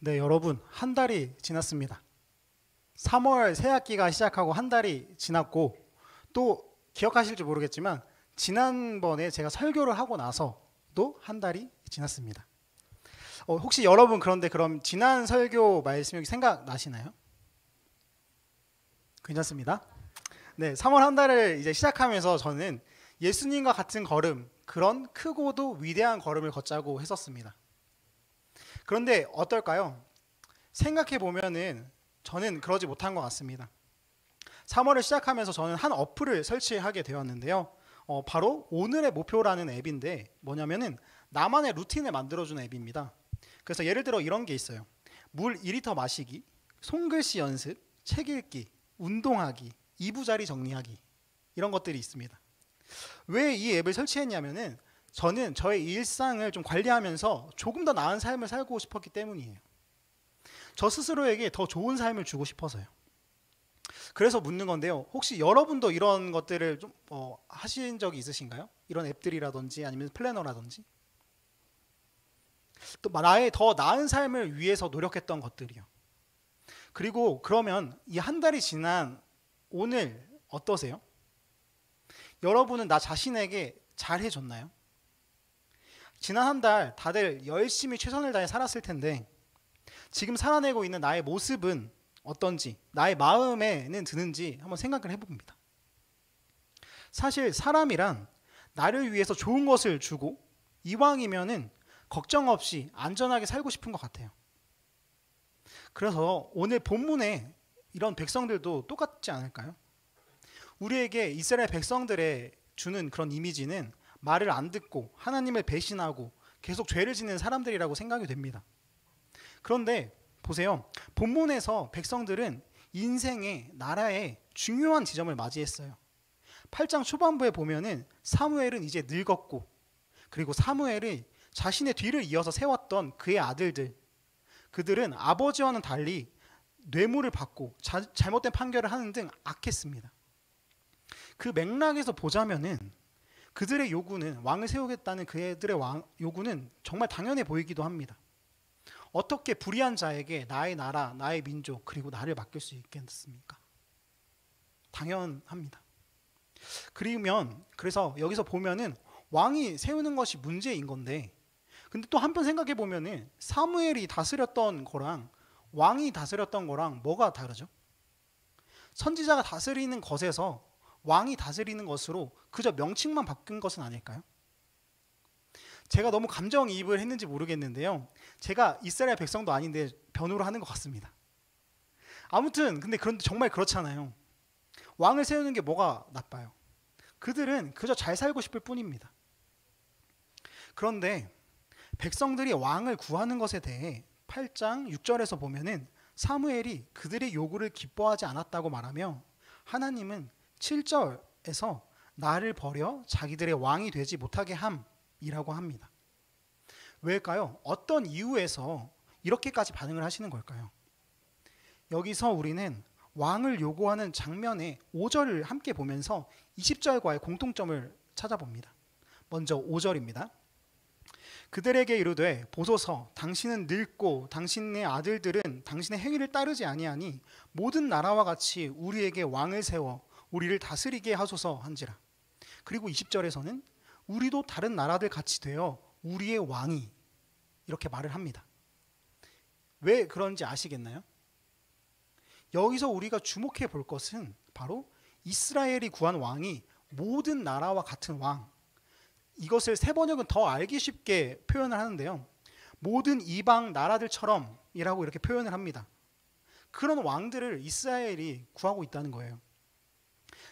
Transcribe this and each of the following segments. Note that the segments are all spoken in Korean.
네, 여러분, 한 달이 지났습니다. 3월 새 학기가 시작하고 한 달이 지났고, 또 기억하실지 모르겠지만, 지난번에 제가 설교를 하고 나서도 한 달이 지났습니다. 혹시 여러분 그런데 그럼 지난 설교 말씀이 생각나시나요? 괜찮습니다. 네, 3월 한 달을 이제 시작하면서 저는 예수님과 같은 걸음, 그런 크고도 위대한 걸음을 걷자고 했었습니다. 그런데 어떨까요? 생각해 보면은 저는 그러지 못한 것 같습니다. 3월을 시작하면서 저는 한 어플을 설치하게 되었는데요. 바로 오늘의 목표라는 앱인데 뭐냐면은 나만의 루틴을 만들어주는 앱입니다. 그래서 예를 들어 이런 게 있어요. 물 2리터 마시기, 손글씨 연습, 책 읽기, 운동하기, 이부자리 정리하기 이런 것들이 있습니다. 왜 이 앱을 설치했냐면은 저는 저의 일상을 좀 관리하면서 조금 더 나은 삶을 살고 싶었기 때문이에요. 저 스스로에게 더 좋은 삶을 주고 싶어서요. 그래서 묻는 건데요. 혹시 여러분도 이런 것들을 좀 하신 적이 있으신가요? 이런 앱들이라든지 아니면 플래너라든지 또 나의 더 나은 삶을 위해서 노력했던 것들이요. 그리고 그러면 이 한 달이 지난 오늘 어떠세요? 여러분은 나 자신에게 잘 해줬나요? 지난 한 달 다들 열심히 최선을 다해 살았을 텐데 지금 살아내고 있는 나의 모습은 어떤지, 나의 마음에는 드는지 한번 생각을 해봅니다. 사실 사람이란 나를 위해서 좋은 것을 주고 이왕이면은 걱정 없이 안전하게 살고 싶은 것 같아요. 그래서 오늘 본문에 이런 백성들도 똑같지 않을까요? 우리에게 이스라엘 백성들의 주는 그런 이미지는 말을 안 듣고 하나님을 배신하고 계속 죄를 짓는 사람들이라고 생각이 됩니다. 그런데 보세요. 본문에서 백성들은 인생의 나라의 중요한 지점을 맞이했어요. 8장 초반부에 보면은 사무엘은 이제 늙었고 그리고 사무엘이 자신의 뒤를 이어서 세웠던 그의 아들들 그들은 아버지와는 달리 뇌물을 받고 잘못된 판결을 하는 등 악했습니다. 그 맥락에서 보자면은 그들의 요구는 왕을 세우겠다는 그들의 요구는 정말 당연해 보이기도 합니다. 어떻게 불의한 자에게 나의 나라, 나의 민족, 그리고 나를 맡길 수 있겠습니까? 당연합니다. 그래서 여기서 보면은 왕이 세우는 것이 문제인 건데, 근데 또 한편 생각해 보면은 사무엘이 다스렸던 거랑 왕이 다스렸던 거랑 뭐가 다르죠? 선지자가 다스리는 것에서 왕이 다스리는 것으로 그저 명칭만 바뀐 것은 아닐까요? 제가 너무 감정이입을 했는지 모르겠는데요. 제가 이스라엘 백성도 아닌데 변호를 하는 것 같습니다. 아무튼 근데 그런데 정말 그렇잖아요. 왕을 세우는 게 뭐가 나빠요? 그들은 그저 잘 살고 싶을 뿐입니다. 그런데 백성들이 왕을 구하는 것에 대해 8장 6절에서 보면은 사무엘이 그들의 요구를 기뻐하지 않았다고 말하며 하나님은 7절에서 나를 버려 자기들의 왕이 되지 못하게 함이라고 합니다. 왜일까요? 어떤 이유에서 이렇게까지 반응을 하시는 걸까요? 여기서 우리는 왕을 요구하는 장면의 5절을 함께 보면서 20절과의 공통점을 찾아봅니다. 먼저 5절입니다. 그들에게 이르되 보소서 당신은 늙고 당신의 아들들은 당신의 행위를 따르지 아니하니 모든 나라와 같이 우리에게 왕을 세워 우리를 다스리게 하소서 한지라. 그리고 20절에서는 우리도 다른 나라들 같이 되어 우리의 왕이 이렇게 말을 합니다. 왜 그런지 아시겠나요? 여기서 우리가 주목해 볼 것은 바로 이스라엘이 구한 왕이 모든 나라와 같은 왕. 이것을 세번역은 더 알기 쉽게 표현을 하는데요. 모든 이방 나라들처럼 이라고 이렇게 표현을 합니다. 그런 왕들을 이스라엘이 구하고 있다는 거예요.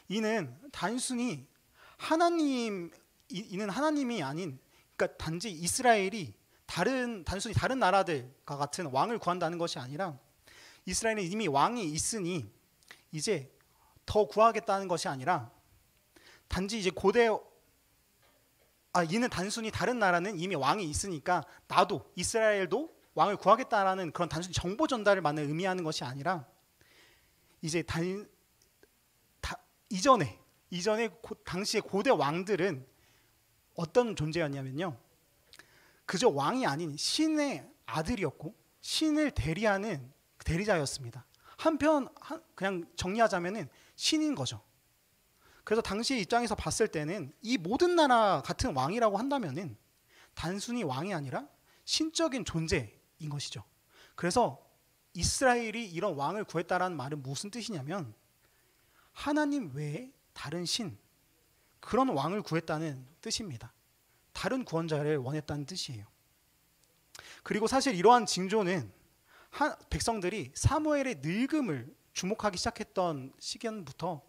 이는 단순히 하나님이 아닌, 그러니까 단지 이스라엘이 단순히 다른 나라들과 같은 왕을 구한다는 것이 아니라 이스라엘은 이미 왕이 있으니 이제 더 구하겠다는 것이 아니라 단지 이제 이는 단순히 다른 나라는 이미 왕이 있으니까 나도 이스라엘도 왕을 구하겠다라는 그런 단순히 정보 전달을만 의미하는 것이 아니라 이제 이전에 당시의 고대 왕들은 어떤 존재였냐면요. 그저 왕이 아닌 신의 아들이었고 신을 대리하는 대리자였습니다. 한편 그냥 정리하자면은 신인 거죠. 그래서 당시 입장에서 봤을 때는 이 모든 나라 같은 왕이라고 한다면은 단순히 왕이 아니라 신적인 존재인 것이죠. 그래서 이스라엘이 이런 왕을 구했다라는 말은 무슨 뜻이냐면 하나님 외에 다른 신, 그런 왕을 구했다는 뜻입니다. 다른 구원자를 원했다는 뜻이에요. 그리고 사실 이러한 징조는 백성들이 사무엘의 늙음을 주목하기 시작했던 시기부터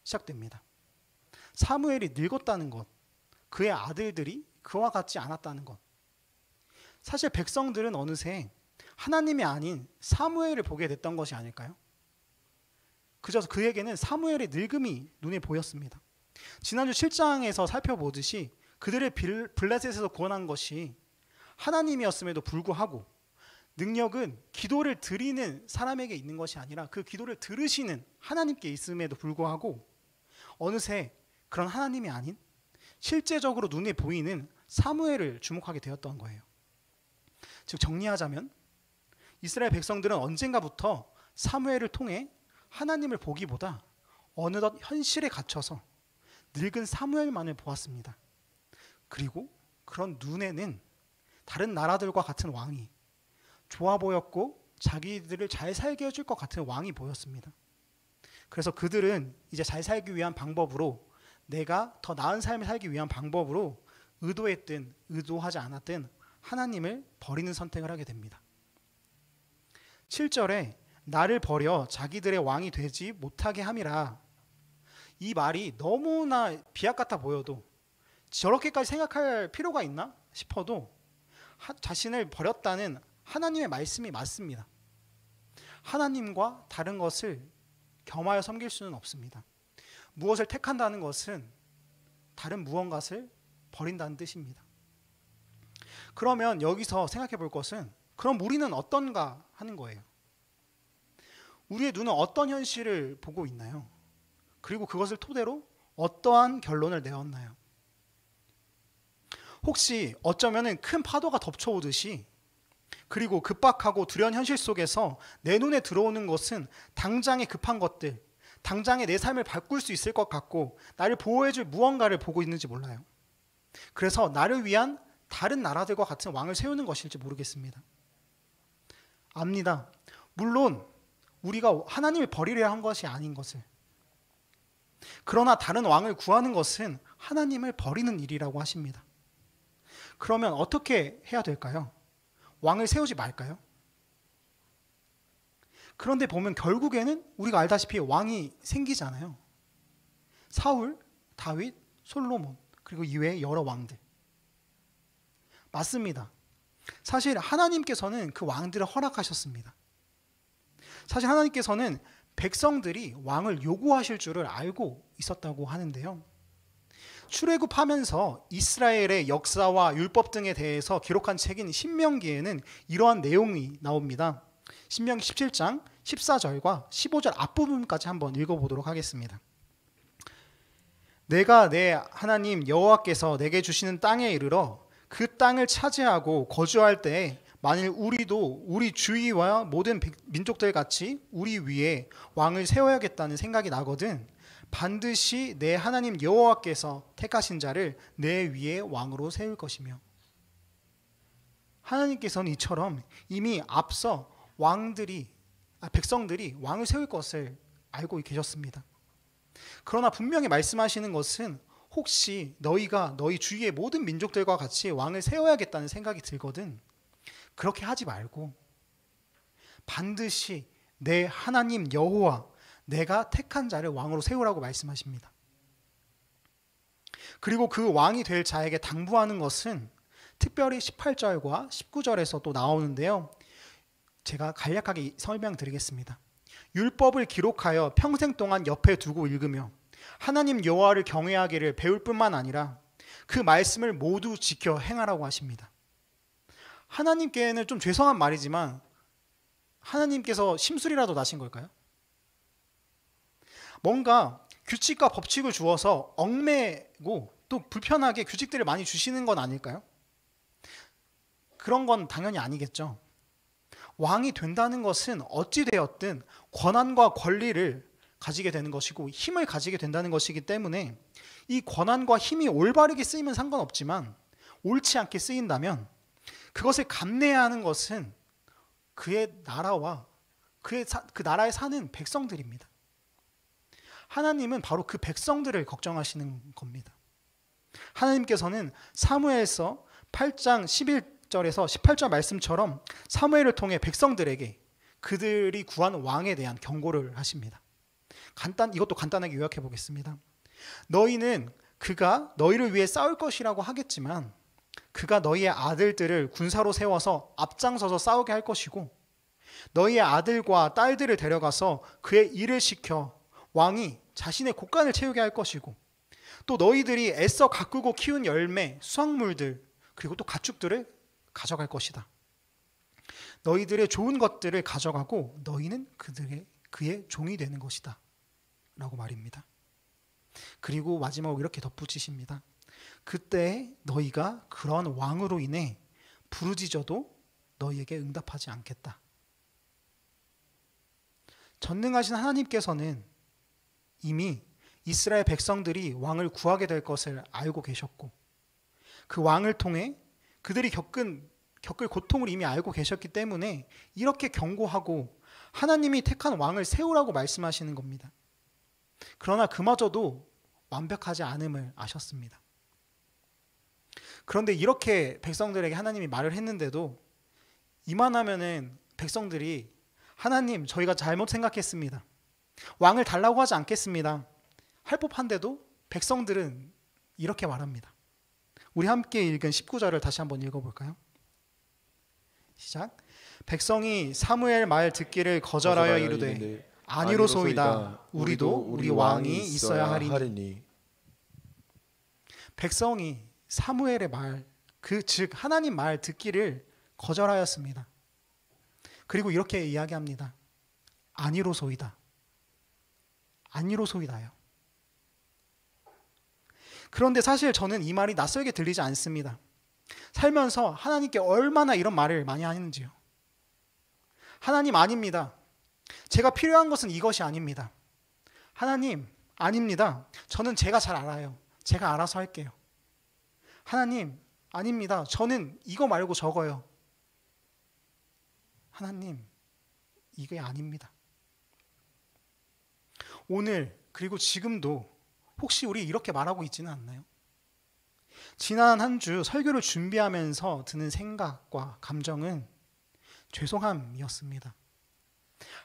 시작됩니다. 사무엘이 늙었다는 것, 그의 아들들이 그와 같지 않았다는 것. 사실 백성들은 어느새 하나님이 아닌 사무엘을 보게 됐던 것이 아닐까요? 그저 그에게는 사무엘의 늙음이 눈에 보였습니다. 지난주 7장에서 살펴보듯이 그들을 블레셋에서 구원한 것이 하나님이었음에도 불구하고 능력은 기도를 드리는 사람에게 있는 것이 아니라 그 기도를 들으시는 하나님께 있음에도 불구하고 어느새 그런 하나님이 아닌 실제적으로 눈에 보이는 사무엘을 주목하게 되었던 거예요. 즉 정리하자면 이스라엘 백성들은 언젠가부터 사무엘을 통해 하나님을 보기보다 어느덧 현실에 갇혀서 늙은 사무엘만을 보았습니다. 그리고 그런 눈에는 다른 나라들과 같은 왕이 좋아 보였고 자기들을 잘 살게 해줄 것 같은 왕이 보였습니다. 그래서 그들은 이제 잘 살기 위한 방법으로, 내가 더 나은 삶을 살기 위한 방법으로 의도했든 의도하지 않았든 하나님을 버리는 선택을 하게 됩니다. 7절에 나를 버려 자기들의 왕이 되지 못하게 함이라. 이 말이 너무나 비약 같아 보여도 저렇게까지 생각할 필요가 있나 싶어도 자신을 버렸다는 하나님의 말씀이 맞습니다. 하나님과 다른 것을 겸하여 섬길 수는 없습니다. 무엇을 택한다는 것은 다른 무언가를 버린다는 뜻입니다. 그러면 여기서 생각해 볼 것은, 그럼 우리는 어떤가 하는 거예요. 우리의 눈은 어떤 현실을 보고 있나요? 그리고 그것을 토대로 어떠한 결론을 내었나요? 혹시 어쩌면 큰 파도가 덮쳐오듯이, 그리고 급박하고 두려운 현실 속에서 내 눈에 들어오는 것은 당장의 급한 것들, 당장의 내 삶을 바꿀 수 있을 것 같고 나를 보호해줄 무언가를 보고 있는지 몰라요. 그래서 나를 위한 다른 나라들과 같은 왕을 세우는 것일지 모르겠습니다. 압니다. 물론 우리가 하나님을 버리려 한 것이 아닌 것을. 그러나 다른 왕을 구하는 것은 하나님을 버리는 일이라고 하십니다. 그러면 어떻게 해야 될까요? 왕을 세우지 말까요? 그런데 보면 결국에는 우리가 알다시피 왕이 생기잖아요. 사울, 다윗, 솔로몬, 그리고 이외의 여러 왕들. 맞습니다. 사실 하나님께서는 그 왕들을 허락하셨습니다. 사실 하나님께서는 백성들이 왕을 요구하실 줄을 알고 있었다고 하는데요. 출애굽하면서 이스라엘의 역사와 율법 등에 대해서 기록한 책인 신명기에는 이러한 내용이 나옵니다. 신명기 17장 14절과 15절 앞부분까지 한번 읽어보도록 하겠습니다. 내가 내 하나님 여호와께서 내게 주시는 땅에 이르러 그 땅을 차지하고 거주할 때에 만일 우리도 우리 주위와 모든 민족들 같이 우리 위에 왕을 세워야겠다는 생각이 나거든 반드시 내 하나님 여호와께서 택하신 자를 내 위에 왕으로 세울 것이며. 하나님께서는 이처럼 이미 앞서 백성들이 왕을 세울 것을 알고 계셨습니다. 그러나 분명히 말씀하시는 것은 혹시 너희가 너희 주위의 모든 민족들과 같이 왕을 세워야겠다는 생각이 들거든 그렇게 하지 말고 반드시 내 하나님 여호와 내가 택한 자를 왕으로 세우라고 말씀하십니다. 그리고 그 왕이 될 자에게 당부하는 것은 특별히 18절과 19절에서 또 나오는데요. 제가 간략하게 설명드리겠습니다. 율법을 기록하여 평생 동안 옆에 두고 읽으며 하나님 여호와를 경외하기를 배울 뿐만 아니라 그 말씀을 모두 지켜 행하라고 하십니다. 하나님께는 좀 죄송한 말이지만 하나님께서 심술이라도 나신 걸까요? 뭔가 규칙과 법칙을 주어서 얽매고 또 불편하게 규칙들을 많이 주시는 건 아닐까요? 그런 건 당연히 아니겠죠. 왕이 된다는 것은 어찌 되었든 권한과 권리를 가지게 되는 것이고 힘을 가지게 된다는 것이기 때문에 이 권한과 힘이 올바르게 쓰이면 상관없지만 옳지 않게 쓰인다면 그것을 감내해야 하는 것은 그의 나라와 그 나라에 사는 백성들입니다. 하나님은 바로 그 백성들을 걱정하시는 겁니다. 하나님께서는 사무엘서 8장 11절에서 18절 말씀처럼 사무엘을 통해 백성들에게 그들이 구한 왕에 대한 경고를 하십니다. 이것도 간단하게 요약해 보겠습니다. 너희는 그가 너희를 위해 싸울 것이라고 하겠지만 그가 너희의 아들들을 군사로 세워서 앞장서서 싸우게 할 것이고 너희의 아들과 딸들을 데려가서 그의 일을 시켜 왕이 자신의 곳간을 채우게 할 것이고 또 너희들이 애써 가꾸고 키운 열매, 수확물들 그리고 또 가축들을 가져갈 것이다. 너희들의 좋은 것들을 가져가고 너희는 그의 종이 되는 것이다 라고 말입니다. 그리고 마지막으로 이렇게 덧붙이십니다. 그때 너희가 그런 왕으로 인해 부르짖어도 너희에게 응답하지 않겠다. 전능하신 하나님께서는 이미 이스라엘 백성들이 왕을 구하게 될 것을 알고 계셨고 그 왕을 통해 그들이 겪을 고통을 이미 알고 계셨기 때문에 이렇게 경고하고 하나님이 택한 왕을 세우라고 말씀하시는 겁니다. 그러나 그마저도 완벽하지 않음을 아셨습니다. 그런데 이렇게 백성들에게 하나님이 말을 했는데도 이만하면은 백성들이 하나님 저희가 잘못 생각했습니다. 왕을 달라고 하지 않겠습니다. 할 법한데도 백성들은 이렇게 말합니다. 우리 함께 읽은 19절을 다시 한번 읽어볼까요? 시작. 백성이 사무엘 말 듣기를 거절하여 이르되 아니로소이다. 우리도 우리 왕이 있어야 하리니. 백성이 사무엘의 말, 즉 하나님 말 듣기를 거절하였습니다. 그리고 이렇게 이야기합니다. 아니로소이다. 아니로소이다요. 그런데 사실 저는 이 말이 낯설게 들리지 않습니다. 살면서 하나님께 얼마나 이런 말을 많이 하는지요. 하나님 아닙니다. 제가 필요한 것은 이것이 아닙니다. 하나님 아닙니다. 저는 제가 잘 알아요. 제가 알아서 할게요. 하나님 아닙니다. 저는 이거 말고 저거요. 하나님 이게 아닙니다. 오늘 그리고 지금도 혹시 우리 이렇게 말하고 있지는 않나요? 지난 한 주 설교를 준비하면서 드는 생각과 감정은 죄송함이었습니다.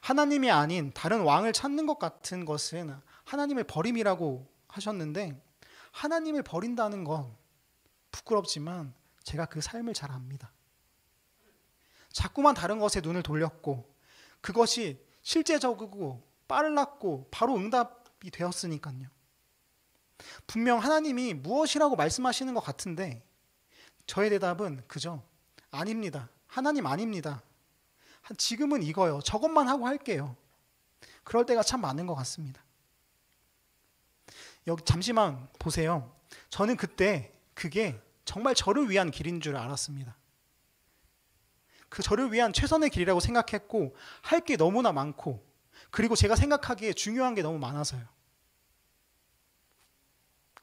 하나님이 아닌 다른 왕을 찾는 것 같은 것은 하나님을 버림이라고 하셨는데 하나님을 버린다는 건 부끄럽지만 제가 그 삶을 잘 압니다. 자꾸만 다른 것에 눈을 돌렸고 그것이 실제적이고 빨랐고 바로 응답이 되었으니까요. 분명 하나님이 무엇이라고 말씀하시는 것 같은데 저의 대답은 그저 아닙니다. 하나님 아닙니다. 지금은 이거요. 저것만 하고 할게요. 그럴 때가 참 많은 것 같습니다. 여기 잠시만 보세요. 저는 그때 그게 정말 저를 위한 길인 줄 알았습니다. 그 저를 위한 최선의 길이라고 생각했고 할 게 너무나 많고 그리고 제가 생각하기에 중요한 게 너무 많아서요.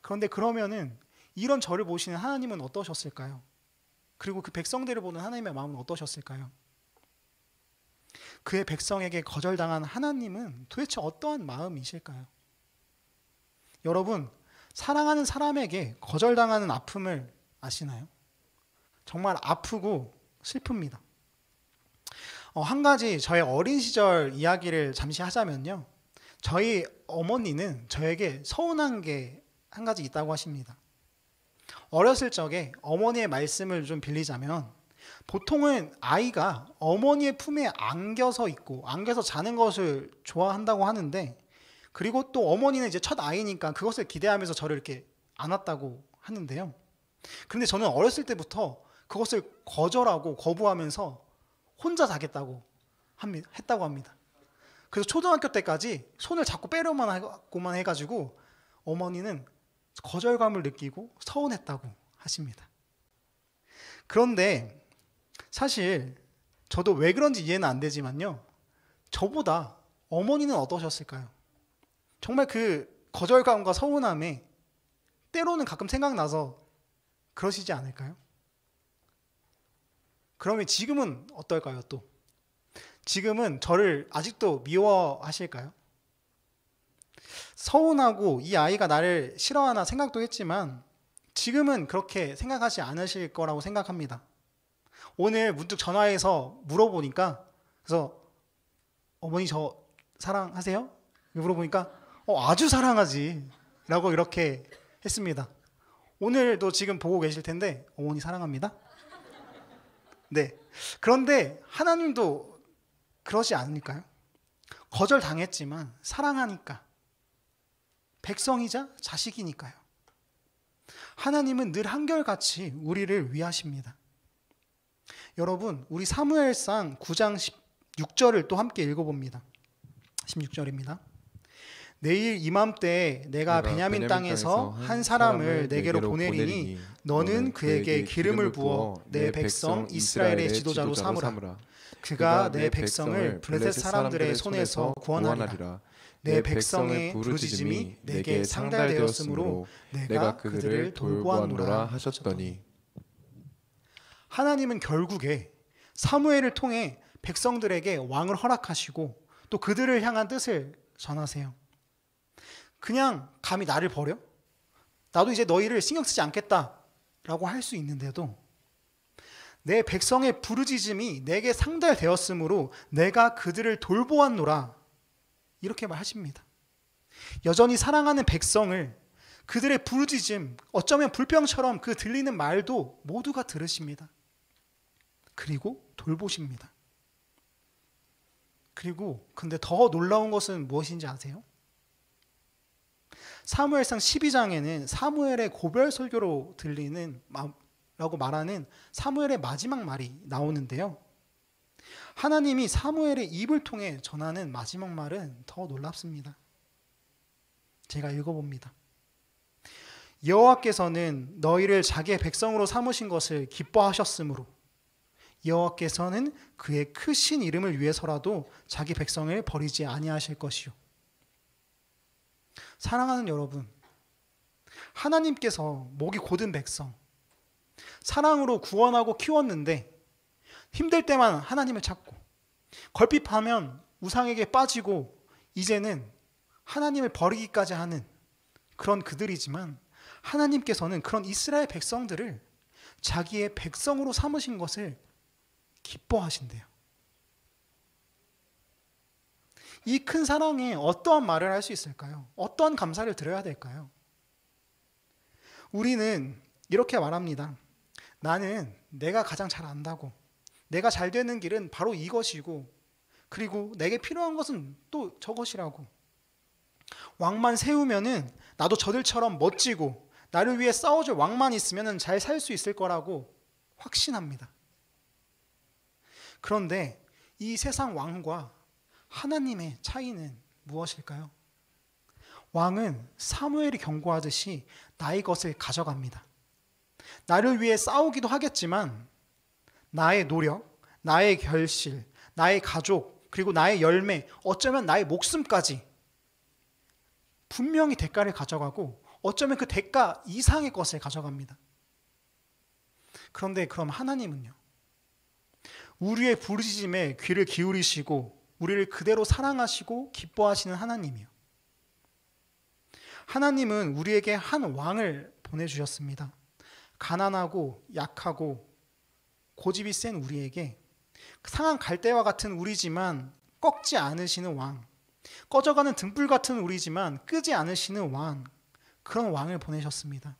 그런데 그러면은 이런 저를 보시는 하나님은 어떠셨을까요? 그리고 그 백성들을 보는 하나님의 마음은 어떠셨을까요? 그의 백성에게 거절당한 하나님은 도대체 어떠한 마음이실까요? 여러분, 사랑하는 사람에게 거절당하는 아픔을 아시나요? 정말 아프고 슬픕니다. 한 가지 저의 어린 시절 이야기를 잠시 하자면요. 저희 어머니는 저에게 서운한 게 한 가지 있다고 하십니다. 어렸을 적에 어머니의 말씀을 좀 빌리자면 보통은 아이가 어머니의 품에 안겨서 있고 안겨서 자는 것을 좋아한다고 하는데 그리고 또 어머니는 이제 첫 아이니까 그것을 기대하면서 저를 이렇게 안았다고 하는데요. 그런데 저는 어렸을 때부터 그것을 거절하고 거부하면서 혼자 자겠다고 했다고 합니다. 그래서 초등학교 때까지 손을 자꾸 빼려고만 해가지고 어머니는 거절감을 느끼고 서운했다고 하십니다. 그런데 사실 저도 왜 그런지 이해는 안 되지만요. 저보다 어머니는 어떠셨을까요? 정말 그 거절감과 서운함에 때로는 가끔 생각나서 그러시지 않을까요? 그러면 지금은 어떨까요, 또? 지금은 저를 아직도 미워하실까요? 서운하고 이 아이가 나를 싫어하나 생각도 했지만 지금은 그렇게 생각하지 않으실 거라고 생각합니다. 오늘 문득 전화해서 물어보니까, 그래서 어머니 저 사랑하세요? 물어보니까 아주 사랑하지 라고 이렇게 했습니다. 오늘도 지금 보고 계실 텐데 어머니 사랑합니다. 네. 그런데 하나님도 그러지 않을까요? 거절당했지만 사랑하니까, 백성이자 자식이니까요. 하나님은 늘 한결같이 우리를 위하십니다. 여러분, 우리 사무엘상 9장 16절을 또 함께 읽어봅니다. 16절입니다. 내일 이맘때에 내가 베냐민 땅에서 한 사람을 내게로 보내리니 너는 그에게 기름을 부어 내 백성 이스라엘의 지도자로 삼으라. 그가 내 백성을 블레셋 사람들의 손에서 구원하리라. 내 백성의 부르짖음이 내게 상달되었으므로 내가 그들을 돌보았노라 하셨더니, 하나님은 결국에 사무엘을 통해 백성들에게 왕을 허락하시고 또 그들을 향한 뜻을 전하세요. 그냥 감히 나를 버려? 나도 이제 너희를 신경 쓰지 않겠다라고 할 수 있는데도 내 백성의 부르짖음이 내게 상달되었으므로 내가 그들을 돌보았노라 이렇게 말하십니다. 여전히 사랑하는 백성을, 그들의 부르짖음, 어쩌면 불평처럼 그 들리는 말도 모두가 들으십니다. 그리고 돌보십니다. 그리고 근데 더 놀라운 것은 무엇인지 아세요? 사무엘상 12장에는 사무엘의 고별 설교로 들리는 라고 말하는 사무엘의 마지막 말이 나오는데요. 하나님이 사무엘의 입을 통해 전하는 마지막 말은 더 놀랍습니다. 제가 읽어봅니다. 여호와께서는 너희를 자기의 백성으로 삼으신 것을 기뻐하셨으므로 여호와께서는 그의 크신 이름을 위해서라도 자기 백성을 버리지 아니하실 것이요. 사랑하는 여러분, 하나님께서 목이 곧은 백성, 사랑으로 구원하고 키웠는데 힘들 때만 하나님을 찾고 걸핏하면 우상에게 빠지고 이제는 하나님을 버리기까지 하는 그런 그들이지만, 하나님께서는 그런 이스라엘 백성들을 자기의 백성으로 삼으신 것을 기뻐하신대요. 이 큰 사랑에 어떠한 말을 할 수 있을까요? 어떠한 감사를 드려야 될까요? 우리는 이렇게 말합니다. 나는 내가 가장 잘 안다고, 내가 잘 되는 길은 바로 이것이고, 그리고 내게 필요한 것은 또 저것이라고. 왕만 세우면은 나도 저들처럼 멋지고 나를 위해 싸워줄 왕만 있으면은 잘 살 수 있을 거라고 확신합니다. 그런데 이 세상 왕과 하나님의 차이는 무엇일까요? 왕은 사무엘이 경고하듯이 나의 것을 가져갑니다. 나를 위해 싸우기도 하겠지만 나의 노력, 나의 결실, 나의 가족, 그리고 나의 열매, 어쩌면 나의 목숨까지 분명히 대가를 가져가고 어쩌면 그 대가 이상의 것을 가져갑니다. 그런데 그럼 하나님은요? 우리의 부르짖음에 귀를 기울이시고 우리를 그대로 사랑하시고 기뻐하시는 하나님이요. 하나님은 우리에게 한 왕을 보내주셨습니다. 가난하고 약하고 고집이 센 우리에게 상한 갈대와 같은 우리지만 꺾지 않으시는 왕, 꺼져가는 등불 같은 우리지만 끄지 않으시는 왕, 그런 왕을 보내셨습니다.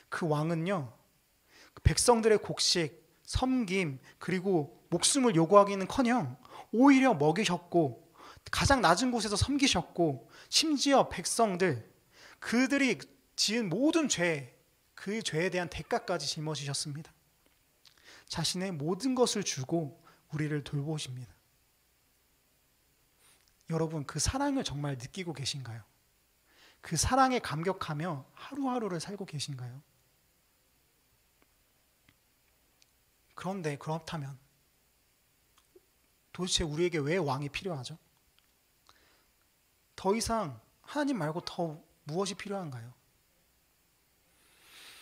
그 왕은요, 백성들의 곡식, 섬김, 그리고 목숨을 요구하기는커녕 오히려 먹이셨고 가장 낮은 곳에서 섬기셨고, 심지어 백성들, 그들이 지은 모든 죄, 그 죄에 대한 대가까지 짊어지셨습니다. 자신의 모든 것을 주고 우리를 돌보십니다. 여러분, 그 사랑을 정말 느끼고 계신가요? 그 사랑에 감격하며 하루하루를 살고 계신가요? 그런데 그렇다면 도대체 우리에게 왜 왕이 필요하죠? 더 이상 하나님 말고 더 무엇이 필요한가요?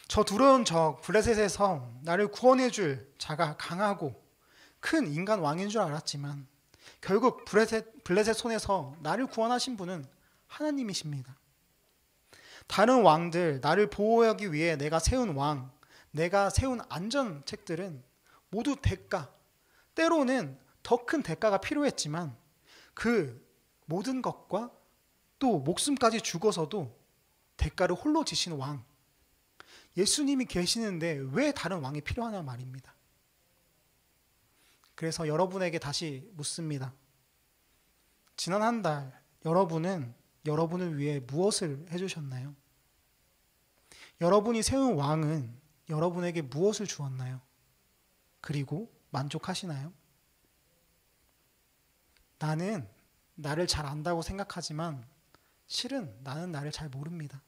저 두려운 적 블레셋에서 나를 구원해 줄 자가 강하고 큰 인간 왕인 줄 알았지만 결국 블레셋 손에서 나를 구원하신 분은 하나님이십니다. 다른 왕들, 나를 보호하기 위해 내가 세운 왕, 내가 세운 안전책들은 모두 대가, 때로는 더 큰 대가가 필요했지만 그 모든 것과 또 목숨까지 죽어서도 대가를 홀로 지신 왕, 예수님이 계시는데 왜 다른 왕이 필요하냐 말입니다. 그래서 여러분에게 다시 묻습니다. 지난 한 달 여러분은 여러분을 위해 무엇을 해주셨나요? 여러분이 세운 왕은 여러분에게 무엇을 주었나요? 그리고 만족하시나요? 나는 나를 잘 안다고 생각하지만 실은 나는 나를 잘 모릅니다.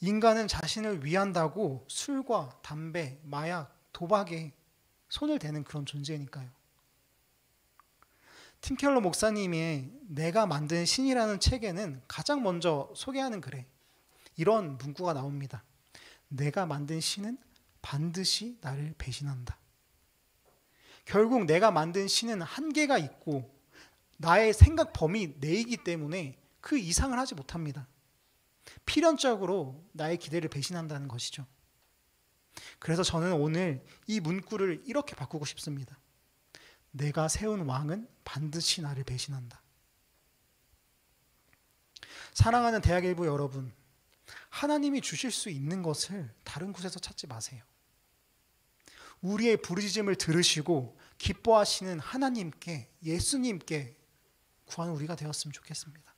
인간은 자신을 위한다고 술과 담배, 마약, 도박에 손을 대는 그런 존재니까요. 팀 켈러 목사님의 내가 만든 신이라는 책에는 가장 먼저 소개하는 글에 이런 문구가 나옵니다. 내가 만든 신은 반드시 나를 배신한다. 결국 내가 만든 신은 한계가 있고 나의 생각 범위 내이기 때문에 그 이상을 하지 못합니다. 필연적으로 나의 기대를 배신한다는 것이죠. 그래서 저는 오늘 이 문구를 이렇게 바꾸고 싶습니다. 내가 세운 왕은 반드시 나를 배신한다. 사랑하는 대학일부 여러분, 하나님이 주실 수 있는 것을 다른 곳에서 찾지 마세요. 우리의 부르짖음을 들으시고 기뻐하시는 하나님께, 예수님께 구하는 우리가 되었으면 좋겠습니다.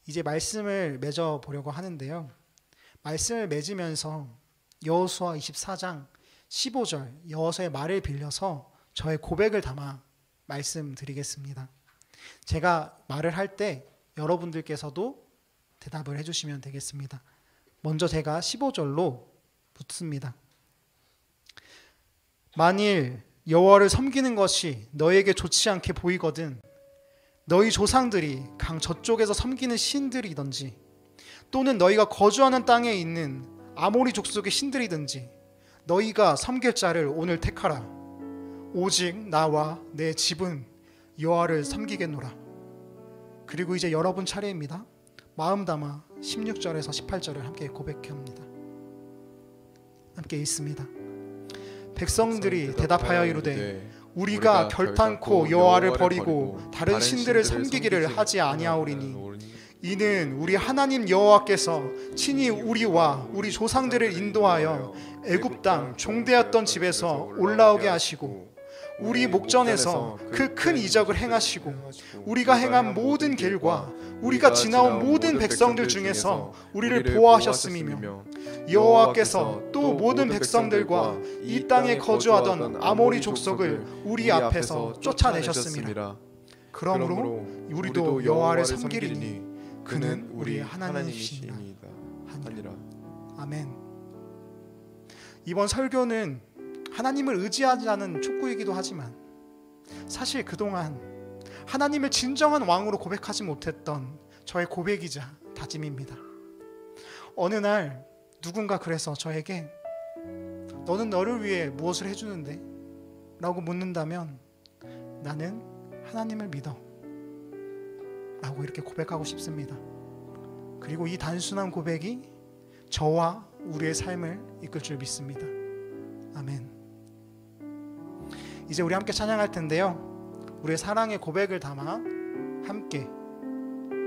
이제 말씀을 맺어보려고 하는데요. 말씀을 맺으면서 여호수아 24장 15절 여호수아의 말을 빌려서 저의 고백을 담아 말씀드리겠습니다. 제가 말을 할 때 여러분들께서도 대답을 해주시면 되겠습니다. 먼저 제가 15절로 묻습니다. 만일 여호와를 섬기는 것이 너에게 좋지 않게 보이거든 너희 조상들이 강 저쪽에서 섬기는 신들이든지 또는 너희가 거주하는 땅에 있는 아모리 족속의 신들이든지 너희가 섬길 자를 오늘 택하라. 오직 나와 내 집은 여호와를 섬기겠노라. 그리고 이제 여러분 차례입니다. 마음 담아 16절에서 18절을 함께 고백합니다. 함께 읽습니다. 백성들이 대답하여 이르되 우리가 결탄코 여호와를 버리고 다른 신들을 섬기기를 하지 아니하오리니 이는 우리 하나님 여호와께서 친히 우리와 우리 조상들을 인도하여 애굽 땅 종되었던 집에서 올라오게 하시고 우리 목전에서 그 큰 이적을 행하시고 우리가 행한 모든 길과 우리가 지나온 모든 백성들 중에서 우리를 보호하셨음이며 여호와께서 또 모든 백성들과 이 땅에 거주하던 아모리 족속을 우리 앞에서 쫓아내셨음이라. 그러므로 우리도 여호와를 섬기리니 그는 우리 하나님이시니라 하니라. 아멘. 이번 설교는 하나님을 의지하자는 촉구이기도 하지만 사실 그동안 하나님을 진정한 왕으로 고백하지 못했던 저의 고백이자 다짐입니다. 어느 날 누군가 그래서 저에게 너는 너를 위해 무엇을 해주는데? 라고 묻는다면 나는 하나님을 믿어 라고 이렇게 고백하고 싶습니다. 그리고 이 단순한 고백이 저와 우리의 삶을 이끌 줄 믿습니다. 아멘. 이제 우리 함께 찬양할 텐데요. 우리의 사랑의 고백을 담아 함께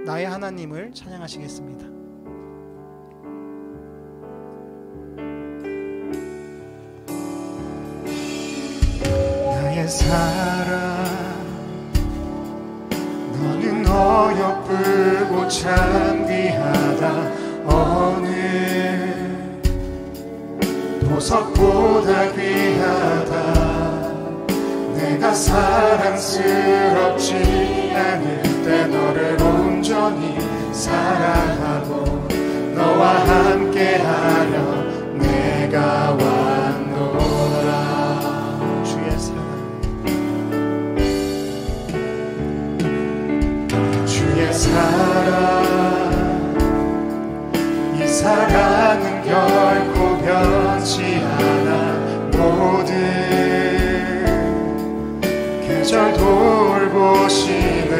나의 하나님을 찬양하시겠습니다. 나의 사랑 너는 어여쁘고 참 귀하다. 어느 보석보다 귀하다. 내가 사랑스럽지 않을 때 너를 온전히 사랑하고 너와 함께하려 내가 왔노라. 주의 사랑 결코 변치 않아. 모든 계절 돌보시네.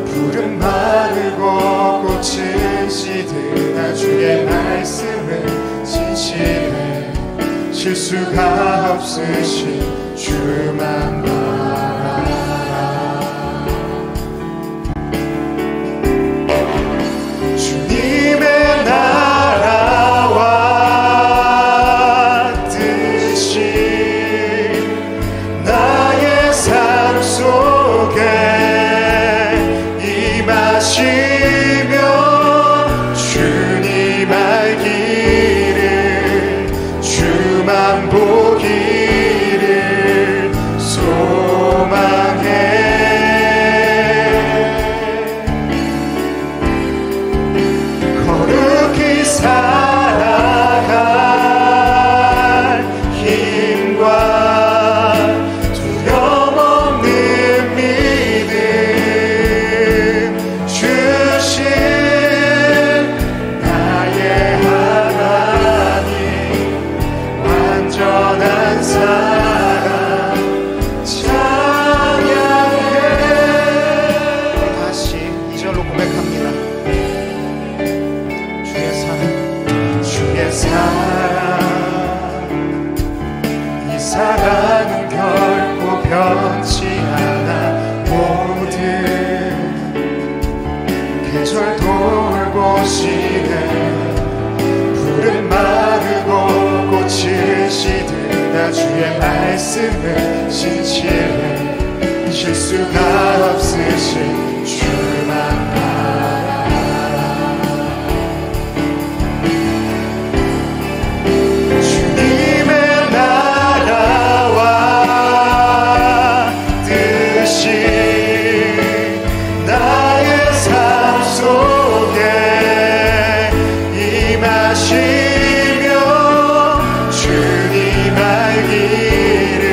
푸른 마르고 꽃은 시드나 주의 말씀은 진실해. 실수가 없으신 주만 바라라. 주님의 나라와 뜻이 나의 삶 속에 임하시며 주님 알기를 주만 보기를 소망해. 거룩히 살아갈 힘과 두려움없는 믿음 주신 나의 하나님. 완전한 사랑 찬양해. 다시 2절로 고백합니다. 주의 사랑, 주의 사랑, 이 사랑은 결코 변치 않아. 모든 계절 돌보시네. 푸른 마르고 꽃을 시든다 주의 말씀은 진실해. 실수가 없으신 주만 바라라. 주님의 나라와 뜻이 나의 삶 속에 임하시며 주님 알기를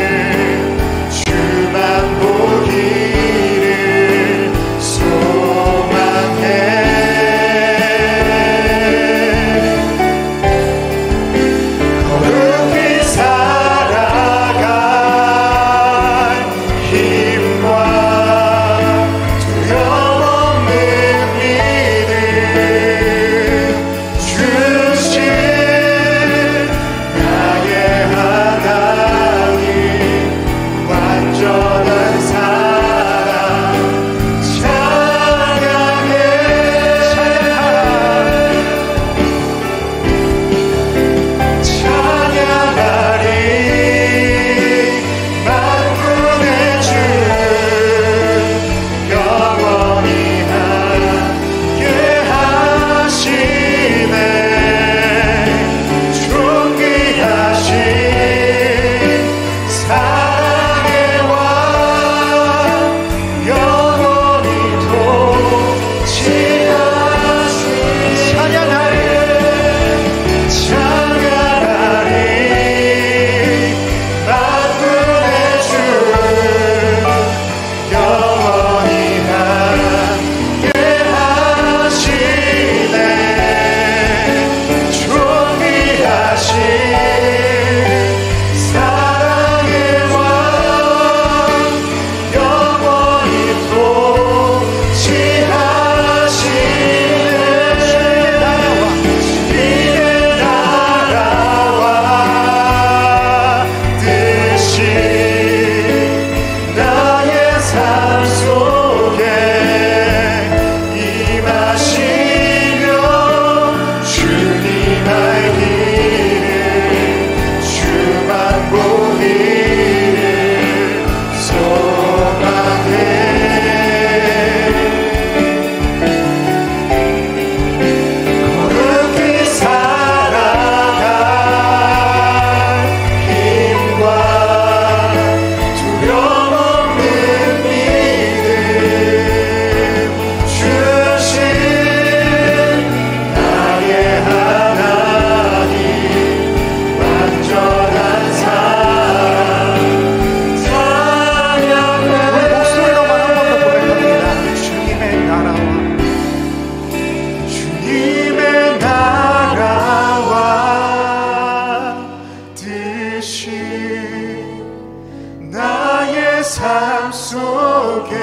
삶 속에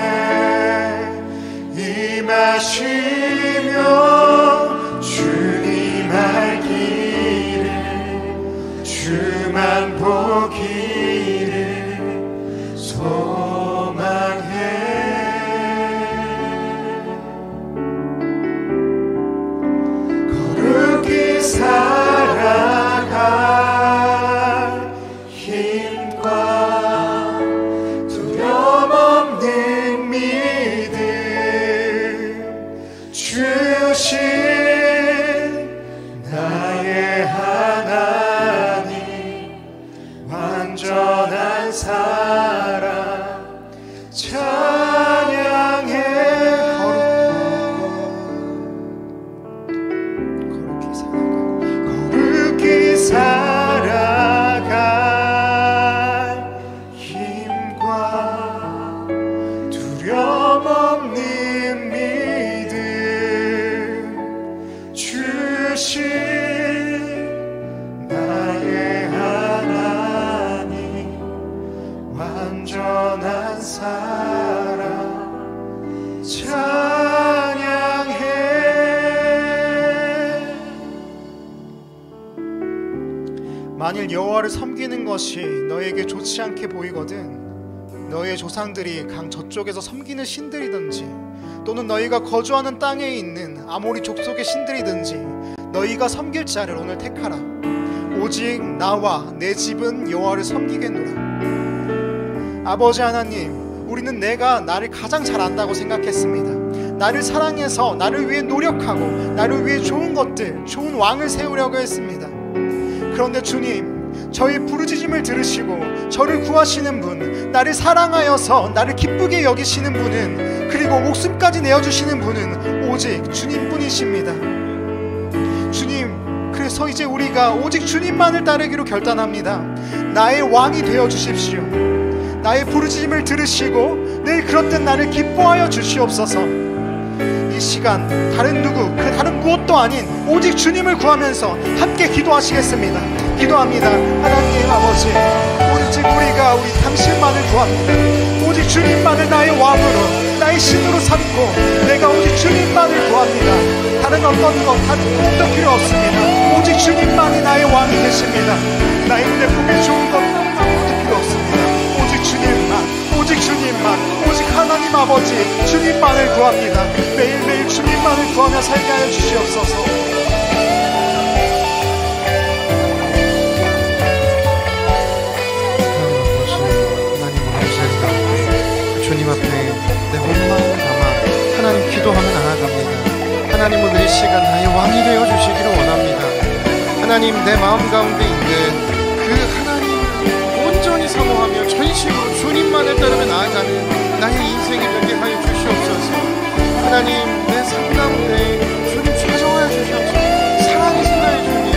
임하시며 주님 알기를 주만 보기를 소망해 거룩히 살아갈 힘과 두려움 없는 믿음 주신 나의 하나님 완전한 사랑 찬양해 거룩히 살아갈 힘과 두려움 없는 믿음 주신 나의 하나님 완전한 사랑 찬양해. 만일 여호와를 섬기는 것이 너에게 좋지 않게 보이거든 너의 조상들이 강 저쪽에서 섬기는 신들이든지 또는 너희가 거주하는 땅에 있는 아모리 족속의 신들이든지 너희가 섬길 자를 오늘 택하라. 오직 나와 내 집은 여호와를 섬기겠노라. 아버지 하나님, 우리는 내가 나를 가장 잘 안다고 생각했습니다. 나를 사랑해서 나를 위해 노력하고 나를 위해 좋은 것들, 좋은 왕을 세우려고 했습니다. 그런데 주님, 저의 부르짖음을 들으시고 저를 구하시는 분, 나를 사랑하여서 나를 기쁘게 여기시는 분은, 그리고 목숨까지 내어주시는 분은 오직 주님뿐이십니다. 주님, 그래서 이제 우리가 오직 주님만을 따르기로 결단합니다. 나의 왕이 되어주십시오. 나의 부르짖음을 들으시고 늘 그렇듯 나를 기뻐하여 주시옵소서. 이 시간 다른 누구, 그 다른 무엇도 아닌 오직 주님을 구하면서 함께 기도하시겠습니다. 기도합니다. 하나님 아버지, 오직 우리가 당신만을 구합니다. 오직 주님만을 나의 왕으로, 나의 신으로 삼고 내가 오직 주님만을 구합니다. 다른 어떤 것, 다른 무엇도 필요 없습니다. 오직 주님만이 나의 왕이 되십니다. 나의 눈에 보기 좋은 것 아무것도 필요 없습니다. 오직 주님만, 오직 주님만, 오직 하나님 아버지 주님만을 구합니다. 매일매일 주님만을 구하며 살게 하여 주시옵소서. 주님 앞에 내 온 마음을 담아 하나님 기도하며 나아갑니다. 하나님 오늘 이 시간 나의 왕이 되어 주시기를 원합니다. 하나님 내 마음 가운데 있는 그 하나님을 온전히 사모하며 전심으로 주님만을 따르며 나아가는 나의 인생이 되게 하여 주시옵소서. 하나님 내 삶 가운데 주님 찾아와야 주시옵소서. 사랑하신 나의 주님,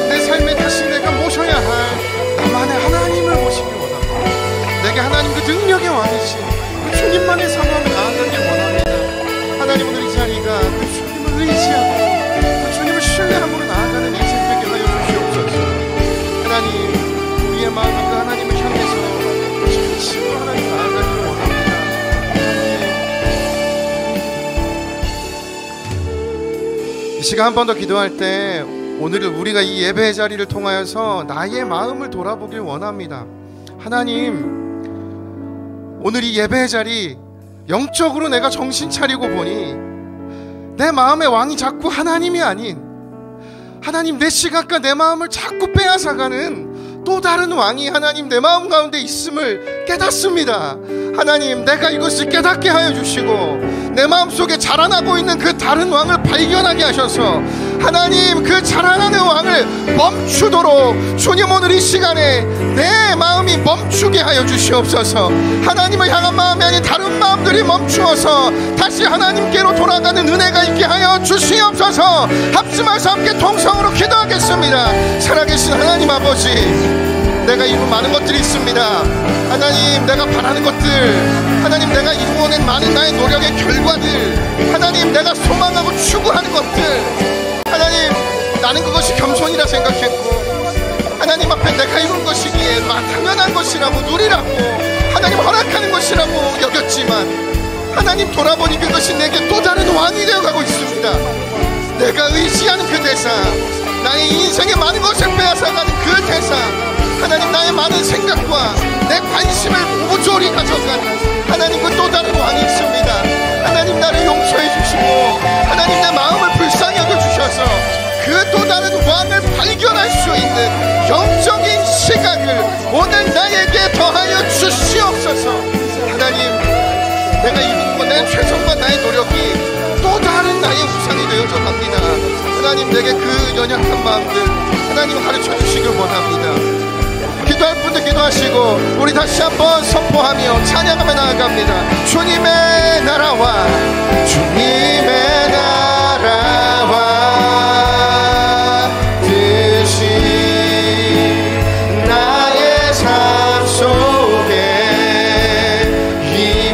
내 삶에 다시 내가 모셔야 할 나만의 하나님을 모시기 원합니다. 내게 하나님 그 능력의 왕이신 주님만을 사모하며 나아가길 원합니다. 하나님 오늘 이 자리가 그 주님을 의지하고 그 주님을 신뢰함으로 나아가는 인생 되게 하여 주시옵소서. 하나님 우리의 마음이 그 하나님을 향해서 진심으로 하나님 나아가길 원합니다. 이 시간 한 번 더 기도할 때 오늘 우리가 이 예배의 자리를 통하여서 나의 마음을 돌아보길 원합니다. 하나님 오늘 이 예배의 자리 영적으로 내가 정신 차리고 보니 내 마음의 왕이 자꾸 하나님이 아닌 하나님 내 시각과 내 마음을 자꾸 빼앗아가는 또 다른 왕이 하나님 내 마음 가운데 있음을 깨닫습니다. 하나님 내가 이것을 깨닫게 하여 주시고 내 마음속에 자라나고 있는 그 다른 왕을 발견하게 하셔서 하나님 그 자라나는 왕을 멈추도록 주님 오늘 이 시간에 내 마음이 멈추게 하여 주시옵소서. 하나님을 향한 마음이 아닌 다른 마음들이 멈추어서 다시 하나님께로 돌아가는 은혜가 있게 하여 주시옵소서. 합심해서 함께 통성으로 기도하겠습니다. 살아계신 하나님 아버지, 내가 이룬 많은 것들이 있습니다. 하나님 내가 바라는 것들, 하나님 내가 이루어낸 많은 나의 노력의 결과들, 하나님 내가 소망하고 추구하는 것들, 하나님 나는 그것이 겸손이라 생각했고 하나님 앞에 내가 이룬 것이기에 당연한 것이라고 누리라고 하나님 허락하는 것이라고 여겼지만 하나님 돌아보니 그것이 내게 또 다른 왕이 되어가고 있습니다. 내가 의지하는 그 대상, 나의 인생의 많은 것을 빼앗아가는 그 대상, 하나님 나의 많은 생각과 내 관심을 모조리 가져가는 하나님 그 또 다른 왕이 있습니다. 하나님 나를 용서해 주시고 하나님 내 마음을 불쌍히 여겨주셔서 그 또 다른 왕을 발견할 수 있는 영적인 시각을 오늘 나에게 더하여 주시옵소서. 하나님, 내가 이룬 것, 내 최선과 나의 노력이 또 다른 나의 우상이 되어져 갑니다. 하나님, 내게 그 연약한 마음들 하나님 가르쳐 주시길 원합니다. 기도할 분들 기도하시고 우리 다시 한번 선포하며 찬양하며 나아갑니다. 주님의 나라와 주님의 나라와 뜻이 나의 삶 속에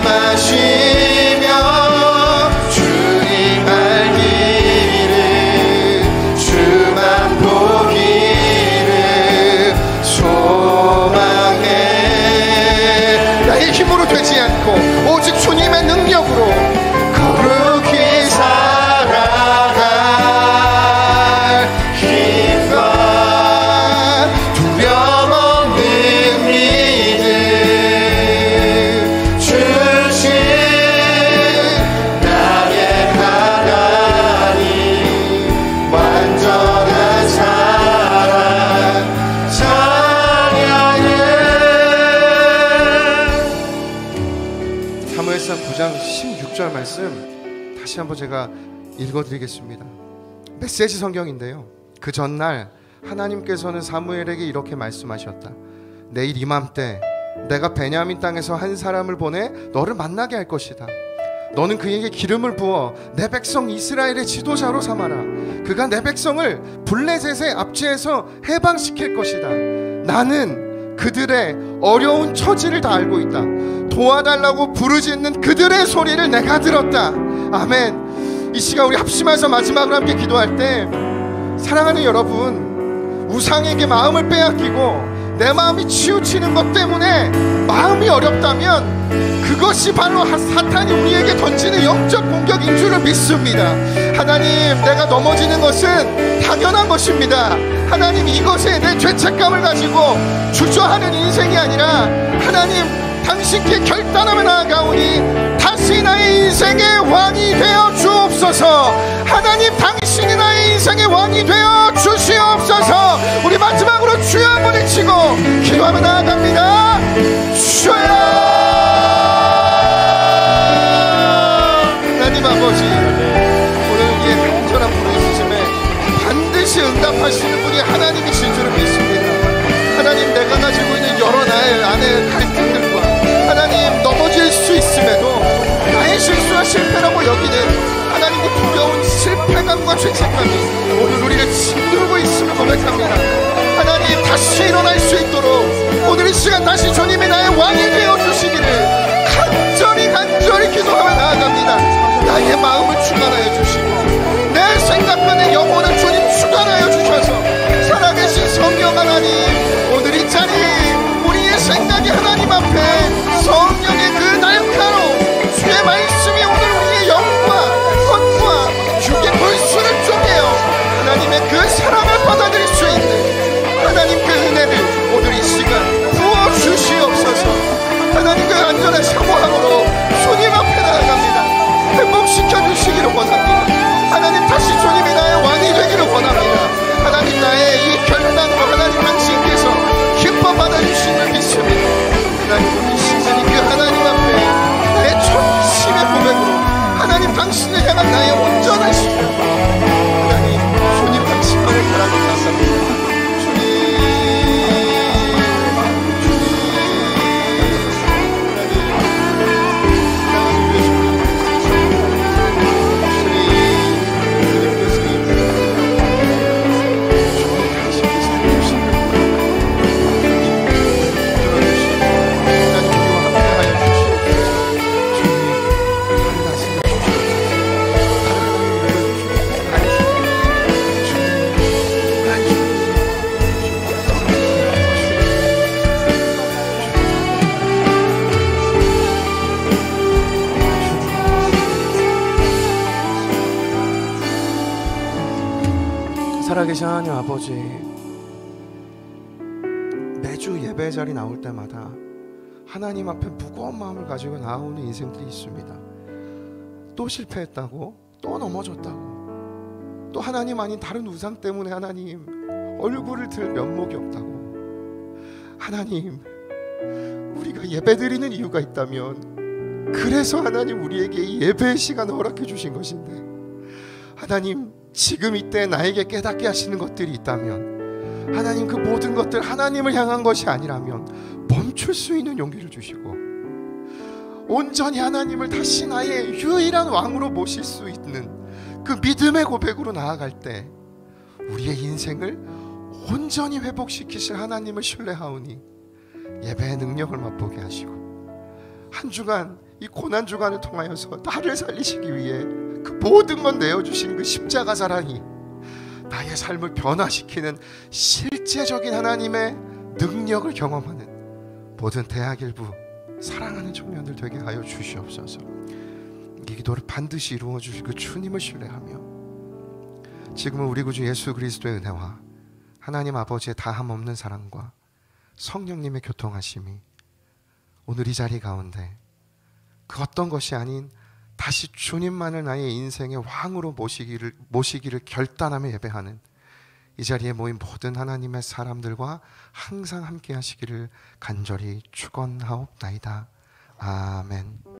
임하시며 주님 알기를 주만 보기를 소망해. 나의 힘으로 되지 않고 오직 주님의 능력으로 거룩히 살아갈 힘과 두려움 없는 믿음 주신 나의 하나님 완전한 사랑 찬양해. 사무엘상 9장 16절 말씀 다시 한번 제가 읽어드리겠습니다. 메시지 성경인데요, 그 전날 하나님께서는 사무엘에게 이렇게 말씀하셨다. 내일 이맘때 내가 베냐민 땅에서 한 사람을 보내 너를 만나게 할 것이다. 너는 그에게 기름을 부어 내 백성 이스라엘의 지도자로 삼아라. 그가 내 백성을 블레셋의 압제에서 해방시킬 것이다. 나는 그들의 어려운 처지를 다 알고 있다. 도와달라고 부르짖는 그들의 소리를 내가 들었다. 아멘. 이 시간 우리 합심해서 마지막으로 함께 기도할 때, 사랑하는 여러분, 우상에게 마음을 빼앗기고 내 마음이 치우치는 것 때문에 마음이 어렵다면 그것이 바로 사탄이 우리에게 던지는 영적 공격인 줄을 믿습니다. 하나님, 내가 넘어지는 것은 당연한 것입니다. 하나님, 이것에 내 죄책감을 가지고 주저하는 인생이 아니라 하나님, 당신께 결단하며 나아가오니 다시 나의 인생의 왕이 되어 주옵소서. 하나님, 당신이 나의 인생의 왕이 되어 주시옵소서. 우리 마지막으로 주여 한번 외치고 기도하며 나아갑니다. 주여. 하나님 아버지, 오늘 우리의 간절한 부르짖음에 반드시 응답하시는 분이 하나님이신 줄을 믿습니다. 하나님, 내가 가지고 있는 여러 나의 안의 갈등들과 하나님, 넘어질 수 있음에도 나의 실수와 실패라고 여기는 하나님의 두려운 실패감과 죄책감이 오늘 우리를 짓누르고 있음을 고백합니다. 하나님, 다시 일어날 수 있도록 오늘 이 시간 다시 주님이 나의 왕이 되어주시기를 간절히 기도하며 나아갑니다. 나의 마음을 주관하여 주시고 내 생각과 내 영혼을 주님 주관하여 주셔서 살아계신 성령 하나님, 오늘 이 자리 우리의 생각이 하나님 앞에 성령의 그 날카로운 주의 말씀이 오늘 우리의 영과魂과 육의 골수를 쪼개어 하나님의 그 사랑을 받아들일 수 있는 하나님 그 은혜를 오늘 이 시간 부어주시옵소서. 하나님, 그 살아계신 하나님 아버지, 매주 예배 자리 나올 때마다 하나님 앞에 무거운 마음을 가지고 나오는 인생들이 있습니다. 또 실패했다고, 또 넘어졌다고, 또 하나님 아닌 다른 우상 때문에 하나님 얼굴을 들 면목이 없다고. 하나님, 우리가 예배 드리는 이유가 있다면 그래서 하나님 우리에게 이 예배의 시간을 허락해 주신 것인데, 하나님 지금 이때 나에게 깨닫게 하시는 것들이 있다면 하나님 그 모든 것들 하나님을 향한 것이 아니라면 멈출 수 있는 용기를 주시고 온전히 하나님을 다시 나의 유일한 왕으로 모실 수 있는 그 믿음의 고백으로 나아갈 때 우리의 인생을 온전히 회복시키실 하나님을 신뢰하오니 예배의 능력을 맛보게 하시고 한 주간 이 고난 주간을 통하여서 나를 살리시기 위해 그 모든 건 내어주신 그 십자가 사랑이 나의 삶을 변화시키는 실제적인 하나님의 능력을 경험하는 모든 대학일부 사랑하는 청년들 되게 하여 주시옵소서. 이 기도를 반드시 이루어 주실 그 주님을 신뢰하며 지금은 우리 구주 예수 그리스도의 은혜와 하나님 아버지의 다함 없는 사랑과 성령님의 교통하심이 오늘 이 자리 가운데 그 어떤 것이 아닌 다시 주님만을 나의 인생의 왕으로 모시기를 결단하며 예배하는 이 자리에 모인 모든 하나님의 사람들과 항상 함께 하시기를 간절히 축원하옵나이다. 아멘.